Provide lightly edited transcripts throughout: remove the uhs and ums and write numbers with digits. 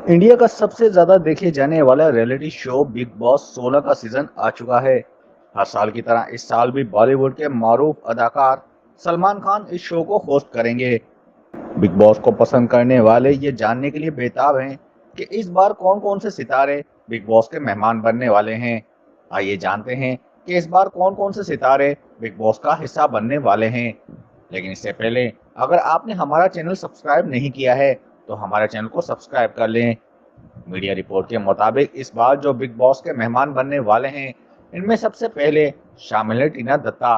India का सबसे ज्यादा देखे जाने वाला रियलिटी शो बिग बॉस 16 का सीजन आ चुका है। हर साल की तरह इस साल भी बॉलीवुड के मारूफ अदाकार सलमान खान इस शो को होस्ट करेंगे। बिग बॉस को पसंद करने वाले ये जानने के लिए बेताब हैं कि इस बार कौन कौन से सितारे बिग बॉस के मेहमान बनने वाले हैं। आइए जानते हैं कि इस बार कौन कौन से सितारे बिग बॉस का हिस्सा बनने वाले हैं। लेकिन इससे पहले अगर आपने हमारा चैनल सब्सक्राइब नहीं किया है तो हमारे चैनल को सब्सक्राइब कर लें। मीडिया रिपोर्ट के मुताबिक इस बार जो बिग बॉस के मेहमान बनने वाले हैं, इनमें सबसे पहले शामिल है टीना दत्ता।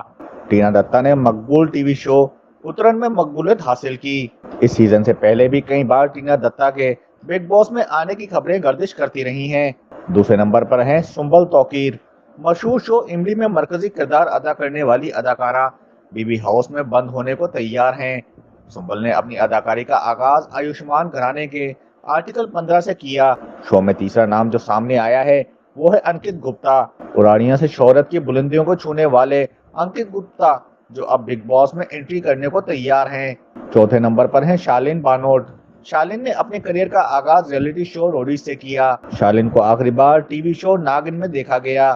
टीना दत्ता ने मकबूल टीवी शो उतरन में मकबूलियत हासिल की। इस सीजन से पहले भी कई बार टीना दत्ता के बिग बॉस में आने की खबरें गर्दिश करती रही हैं। दूसरे नंबर पर हैं सुंबल तौकीर। मशहूर शो इमली में मरकजी किरदार अदा करने वाली अदाकारा बीबी हाउस में बंद होने को तैयार हैं। सुंबल ने अपनी अदाकारी का आगाज आयुष्मान घराने के आर्टिकल 15 से किया। शो में तीसरा नाम जो सामने आया है वो है अंकित गुप्ता। उड़ानिया से शोहरत की बुलंदियों को छूने वाले अंकित गुप्ता जो अब बिग बॉस में एंट्री करने को तैयार हैं। चौथे नंबर पर हैं शालीन बानोट। शालीन ने अपने करियर का आगाज रियलिटी शो रोडीज से किया। शालीन को आखिरी बार टीवी शो नागिन में देखा गया।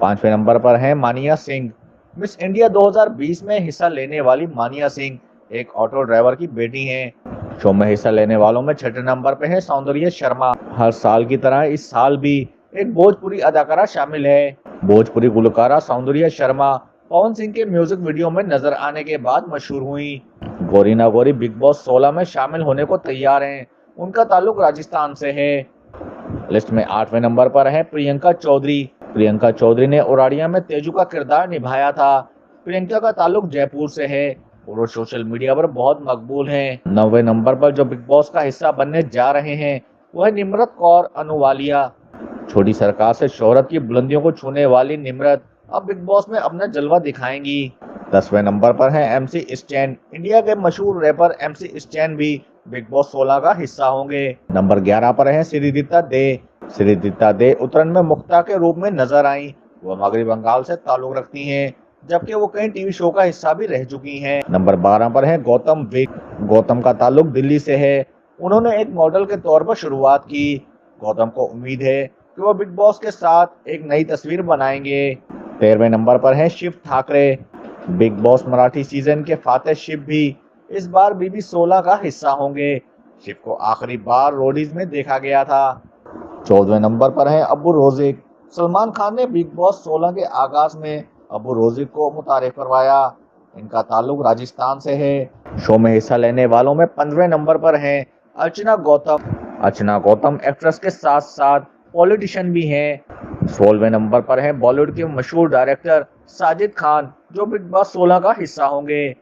पांचवें नंबर पर हैं मानिया सिंह। मिस इंडिया 2020 में हिस्सा लेने वाली मानिया सिंह एक ऑटो ड्राइवर की बेटी हैं। शो में हिस्सा लेने वालों में छठे नंबर पे है सौंदर्य शर्मा। हर साल की तरह इस साल भी एक भोजपुरी अदाकारा शामिल है। भोजपुरी गुलकारा सौंदर्य शर्मा पवन सिंह के म्यूजिक वीडियो में नजर आने के बाद मशहूर हुई। गोरी ना गोरी बिग बॉस 16 में शामिल होने को तैयार हैं। उनका ताल्लुक राजस्थान से है। लिस्ट में 8वें नंबर पर है प्रियंका चौधरी। प्रियंका चौधरी ने उड़ाड़िया में तेजू का किरदार निभाया था। प्रियंका का ताल्लुक जयपुर से है और वो सोशल मीडिया पर बहुत मकबूल हैं। 9वें नंबर पर जो बिग बॉस का हिस्सा बनने जा रहे हैं वो है निम्रत कौर अनुवालिया। छोटी सरकार से शोहरत की बुलंदियों को छूने वाली निम्रत अब बिग बॉस में अपना जलवा दिखाएंगी। 10वें नंबर पर है एमसी स्टैन। इंडिया के मशहूर रैपर एमसी स्टैन भी बिग बॉस 16 का हिस्सा होंगे। नंबर 11 पर है श्रीदिता दे। श्रीदिता दे उतरन में मुख्ता के रूप में नजर आई। वह मगरबी बंगाल से ताल्लुक रखती हैं, जबकि वो कई टीवी शो का हिस्सा भी रह चुकी हैं। नंबर 12 पर है गौतम विक। गौतम का ताल्लुक दिल्ली से है। उन्होंने एक मॉडल के तौर पर शुरुआत की। गौतम को उम्मीद है कि वो बिग बॉस के साथ एक नई तस्वीर बनाएंगे। 13वें नंबर पर है Shiv Thackeray. Bigg Boss Marathi season के फातेह शिव भी इस बार बीबी 16 का हिस्सा होंगे। शिव को आखिरी बार रोडीज में देखा गया था। 14वें नंबर पर है अबू रोजिक। सलमान खान ने बिग बॉस 16 के आगाज में अबू रोजिक को मुतारिफ करवाया। इनका ताल्लुक राजस्थान से है। शो में हिस्सा लेने वालों में 15वें नंबर पर हैं अर्चना गौतम। अर्चना गौतम एक्ट्रेस के साथ साथ पॉलिटिशियन भी हैं। 16वें नंबर पर है बॉलीवुड के मशहूर डायरेक्टर साजिद खान जो बिग बॉस 16 का हिस्सा होंगे।